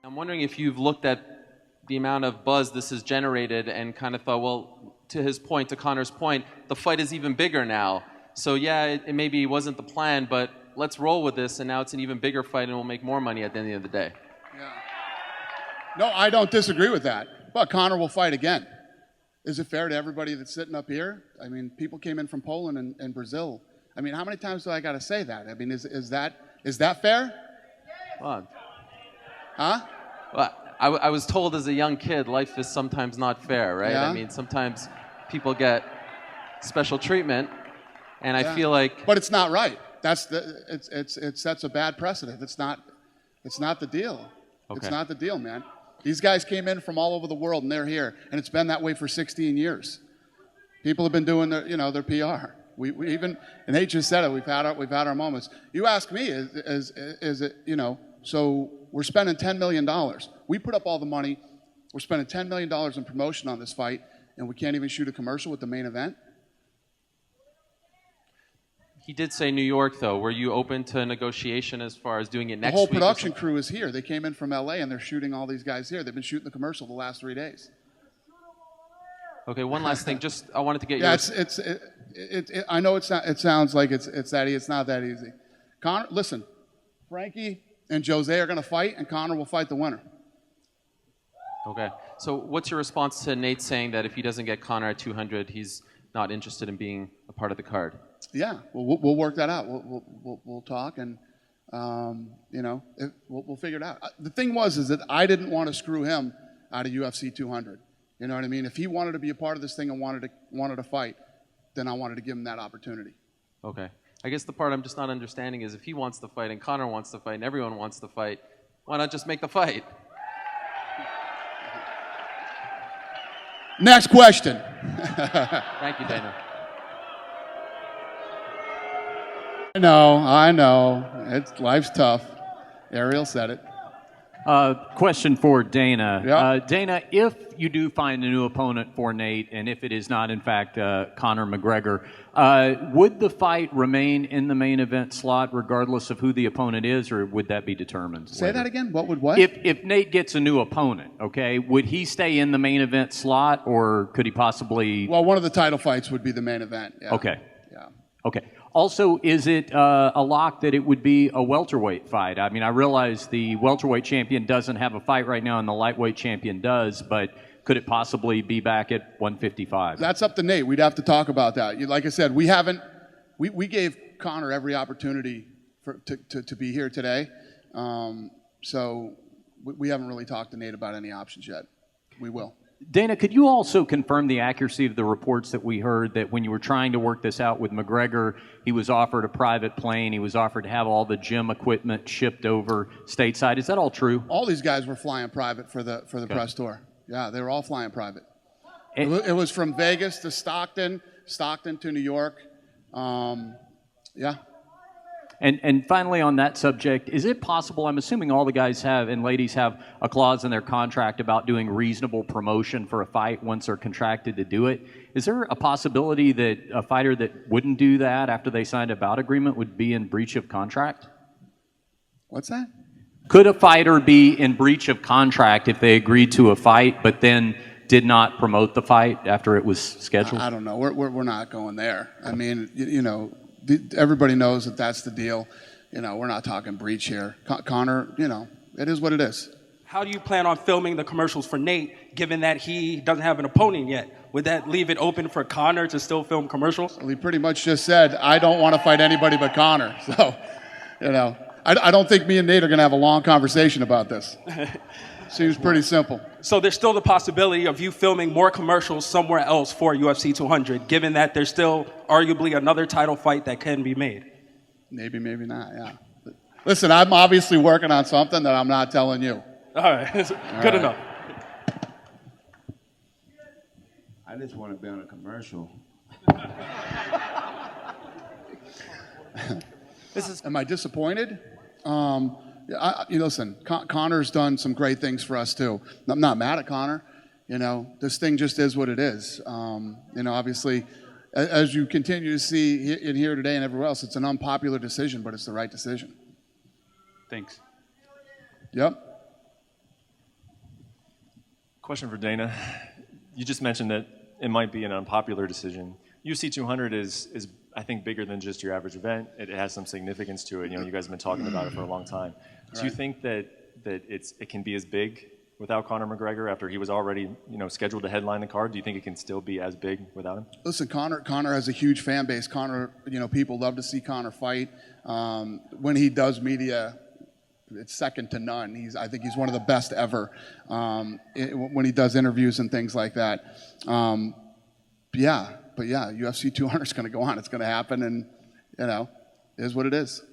I'm wondering if you've looked at the amount of buzz this has generated and kind of thought, well, to Conor's point, the fight is even bigger now. So yeah, it maybe wasn't the plan, but let's roll with this, and now it's an even bigger fight, and we'll make more money at the end of the day. Yeah. No, I don't disagree with that. But Conor will fight again. Is it fair to everybody that's sitting up here? I mean, people came in from Poland and Brazil. I mean, how many times do I got to say that? I mean, is that fair? Well, Huh? well, I was told as a young kid, life is sometimes not fair, right? Yeah. I mean, sometimes people get special treatment, and I feel like... But it's not right. It sets a bad precedent. It's not the deal. Okay. It's not the deal, man. These guys came in from all over the world, and they're here, and it's been that way for 16 years. People have been doing their PR. We even, and Nate just said it. We've had our moments. You ask me, is it So we're spending $10 million. We put up all the money. We're spending $10 million in promotion on this fight, and we can't even shoot a commercial with the main event. He did say New York, though. Were you open to negotiation as far as doing it next The whole week? production crew is here. They came in from LA, and they're shooting all these guys here. They've been shooting the commercial the last 3 days. Okay, one last thing. Just I wanted to get your... I know it sounds like it's that easy. It's not that easy. Conor, listen, Frankie and Jose are going to fight, and Conor will fight the winner. Okay. So what's your response to Nate saying that if he doesn't get Conor at 200, he's not interested in being a part of the card? Yeah, we'll work that out. We'll talk, and we'll figure it out. The thing is that I didn't want to screw him out of UFC 200. You know what I mean? If he wanted to be a part of this thing and wanted to fight, then I wanted to give him that opportunity. Okay. I guess the part I'm just not understanding is if he wants to fight and Conor wants to fight and everyone wants to fight, why not just make the fight? Next question. Thank you, Dana. I know. Life's tough. Ariel said it. Question for Dana. Yeah. Dana, if you do find a new opponent for Nate, and if it is not, in fact, Conor McGregor, would the fight remain in the main event slot regardless of who the opponent is, or would that be determined Say later? that again? What would what? If Nate gets a new opponent, okay, would he stay in the main event slot, or could he possibly... Well, one of the title fights would be the main event. Yeah. Okay. Yeah. Okay. Also, is it a lock that it would be a welterweight fight? I mean, I realize the welterweight champion doesn't have a fight right now and the lightweight champion does, but could it possibly be back at 155? That's up to Nate. We'd have to talk about that. Like I said, we gave Conor every opportunity to be here today. So we haven't really talked to Nate about any options yet. We will. Dana, could you also confirm the accuracy of the reports that we heard that when you were trying to work this out with McGregor, he was offered a private plane, he was offered to have all the gym equipment shipped over stateside? Is that all true? All these guys were flying private for the press tour. Yeah, they were all flying private. It was from Vegas to Stockton to New York. Yeah. And finally on that subject, is it possible, I'm assuming all the guys have and ladies have a clause in their contract about doing reasonable promotion for a fight once they're contracted to do it. Is there a possibility that a fighter that wouldn't do that after they signed a bout agreement would be in breach of contract? What's that? Could a fighter be in breach of contract if they agreed to a fight but then did not promote the fight after it was scheduled? I don't know. We're not going there. I mean, everybody knows that that's the deal. We're not talking breach here. Conor, it is what it is. How do you plan on filming the commercials for Nate, given that he doesn't have an opponent yet? Would that leave it open for Conor to still film commercials? Well, he pretty much just said, I don't want to fight anybody but Conor. So, I don't think me and Nate are going to have a long conversation about this. Seems pretty simple. So there's still the possibility of you filming more commercials somewhere else for UFC 200, given that there's still arguably another title fight that can be made? Maybe, maybe not, yeah. But listen, I'm obviously working on something that I'm not telling you. All right, good enough. I just want to be on a commercial. Am I disappointed? Listen, Conor's done some great things for us too. I'm not mad at Conor. This thing just is what it is. Obviously, as you continue to see in here today and everywhere else, it's an unpopular decision, but it's the right decision. Thanks. Yep. Question for Dana. You just mentioned that it might be an unpopular decision. UFC 200 is I think, bigger than just your average event. It has some significance to it. You know, you guys have been talking about it for a long time. Do you think that it can be as big without Conor McGregor after he was already, scheduled to headline the card? Do you think it can still be as big without him? Listen, Conor has a huge fan base. Conor, people love to see Conor fight. When he does media, it's second to none. I think he's one of the best ever when he does interviews and things like that. But UFC 200 is going to go on. It's going to happen, and it is what it is.